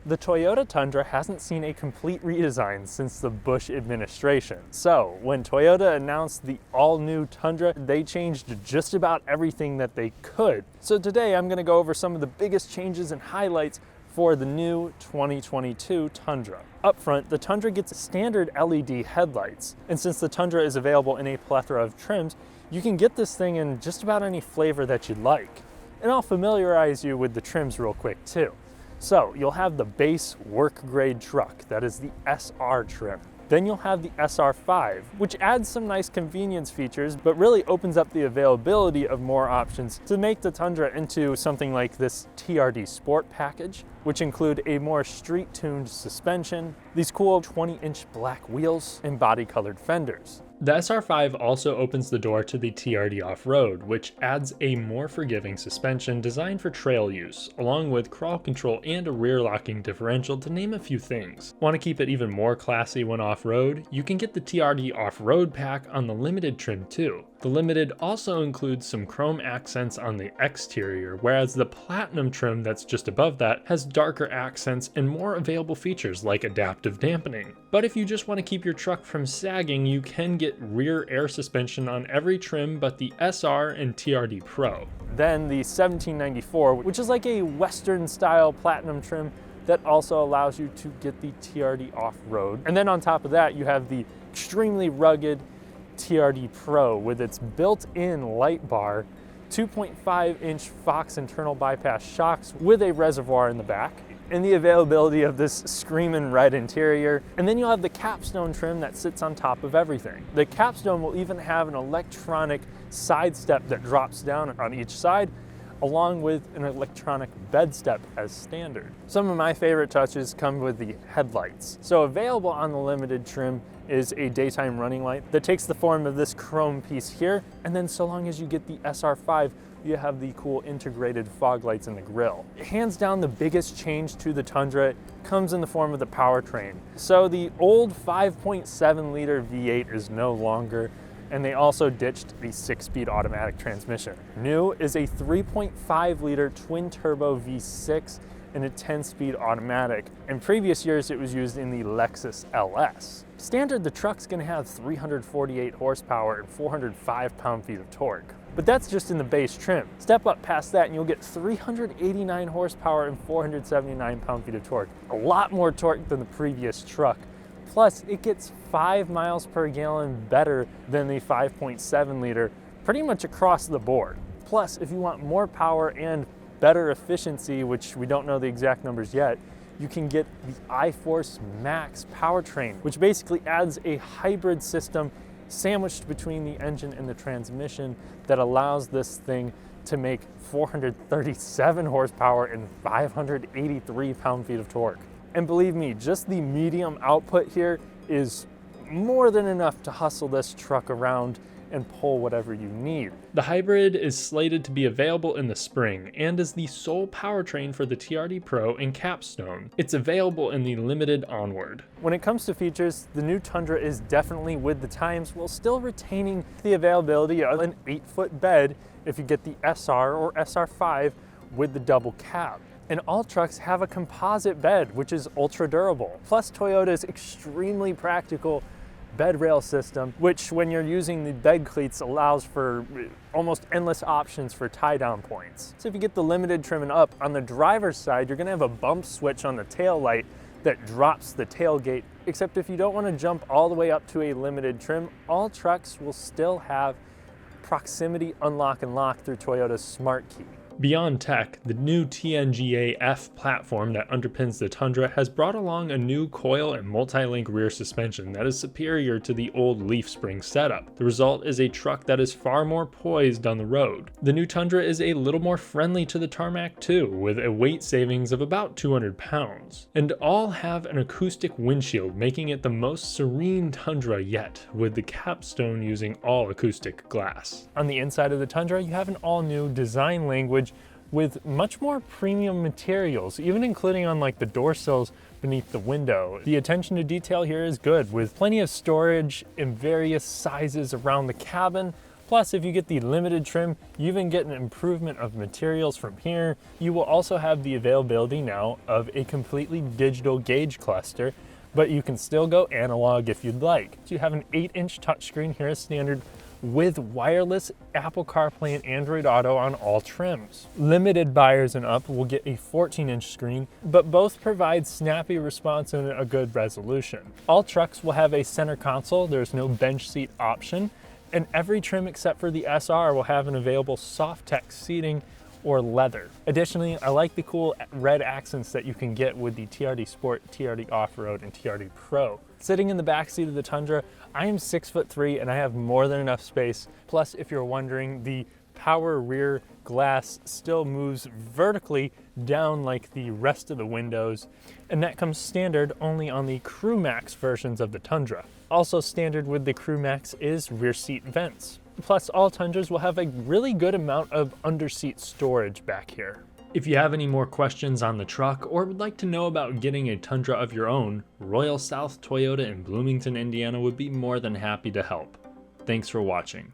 The Toyota Tundra hasn't seen a complete redesign since the Bush administration. So when Toyota announced the all-new Tundra, they changed just about everything that they could. So today I'm going to go over some of the biggest changes and highlights for the new 2022 Tundra. Up front, the Tundra gets standard LED headlights, and since the Tundra is available in a plethora of trims, you can get this thing in just about any flavor that you'd like. And I'll familiarize you with the trims real quick too. So you'll have the base work grade truck, that is the SR trim. Then you'll have the SR5, which adds some nice convenience features, but really opens up the availability of more options to make the Tundra into something like this TRD Sport package, which include a more street-tuned suspension, these cool 20-inch black wheels, and body-colored fenders. The SR5 also opens the door to the TRD Off-Road, which adds a more forgiving suspension designed for trail use, along with crawl control and a rear locking differential to name a few things. Want to keep it even more classy when off-road? You can get the TRD Off-Road pack on the Limited trim too. The Limited also includes some chrome accents on the exterior, whereas the Platinum trim that's just above that has darker accents and more available features like adaptive dampening. But if you just want to keep your truck from sagging, you can get rear air suspension on every trim but the SR and TRD Pro. Then the 1794, which is like a Western style Platinum trim that also allows you to get the TRD Off-Road. And then on top of that, you have the extremely rugged TRD Pro with its built-in light bar, 2.5-inch Fox internal bypass shocks with a reservoir in the back, and the availability of this screaming red interior. And then you'll have the capstone trim that sits on top of everything. The capstone will even have an electronic side step that drops down on each side, along with an electronic bed step as standard. Some of my favorite touches come with the headlights. So available on the Limited trim is a daytime running light that takes the form of this chrome piece here, and then so long as you get the SR5, you have the cool integrated fog lights in the grille. Hands down, the biggest change to the Tundra comes in the form of the powertrain. So the old 5.7 liter V8 is no longer, and they also ditched the 6-speed automatic transmission. New is a 3.5 liter twin turbo V6 and a 10-speed automatic. In previous years, it was used in the Lexus LS. Standard, the truck's gonna have 348 horsepower and 405 pound-feet of torque. But that's just in the base trim. Step up past that and you'll get 389 horsepower and 479 pound-feet of torque. A lot more torque than the previous truck. Plus, it gets 5 miles per gallon better than the 5.7 liter, pretty much across the board. Plus, if you want more power and better efficiency, which we don't know the exact numbers yet, you can get the iForce Max powertrain, which basically adds a hybrid system sandwiched between the engine and the transmission that allows this thing to make 437 horsepower and 583 pound-feet of torque. And believe me, just the medium output here is more than enough to hustle this truck around and pull whatever you need. The hybrid is slated to be available in the spring and is the sole powertrain for the TRD Pro and Capstone. It's available in the Limited onward. When it comes to features, the new Tundra is definitely with the times while still retaining the availability of an 8-foot bed if you get the SR or SR5 with the double cab. And all trucks have a composite bed, which is ultra durable. Plus Toyota's extremely practical bed rail system, which when you're using the bed cleats allows for almost endless options for tie down points. So if you get the Limited trim and up, on the driver's side, you're gonna have a bump switch on the tail light that drops the tailgate, except if you don't wanna jump all the way up to a Limited trim, all trucks will still have proximity unlock and lock through Toyota's Smart Key. Beyond tech, the new TNGA-F platform that underpins the Tundra has brought along a new coil and multi-link rear suspension that is superior to the old leaf spring setup. The result is a truck that is far more poised on the road. The new Tundra is a little more friendly to the tarmac too, with a weight savings of about 200 pounds. And all have an acoustic windshield, making it the most serene Tundra yet, with the capstone using all acoustic glass. On the inside of the Tundra, you have an all-new design language with much more premium materials, even including on like the door sills beneath the window. The attention to detail here is good, with plenty of storage in various sizes around the cabin, Plus, if you get the limited trim, you even get an improvement of materials from here. You will also have the availability now of a completely digital gauge cluster, but you can still go analog if you'd like. So you have an 8-inch touchscreen here as standard with wireless Apple CarPlay and Android Auto on all trims. Limited buyers and up will get a 14-inch screen, but both provide snappy response and a good resolution. All trucks will have a center console, there's no bench seat option, and every trim except for the SR will have an available soft text seating or leather. Additionally, I like the cool red accents that you can get with the TRD Sport, TRD Off-Road, and TRD Pro. Sitting in the back seat of the Tundra, I am 6'3" and I have more than enough space. Plus, if you're wondering, the power rear glass still moves vertically down like the rest of the windows, and that comes standard only on the Crew Max versions of the Tundra. Also standard with the Crew Max is rear seat vents. Plus, all Tundras will have a really good amount of under-seat storage back here. If you have any more questions on the truck or would like to know about getting a Tundra of your own, Royal South Toyota in Bloomington, Indiana would be more than happy to help. Thanks for watching.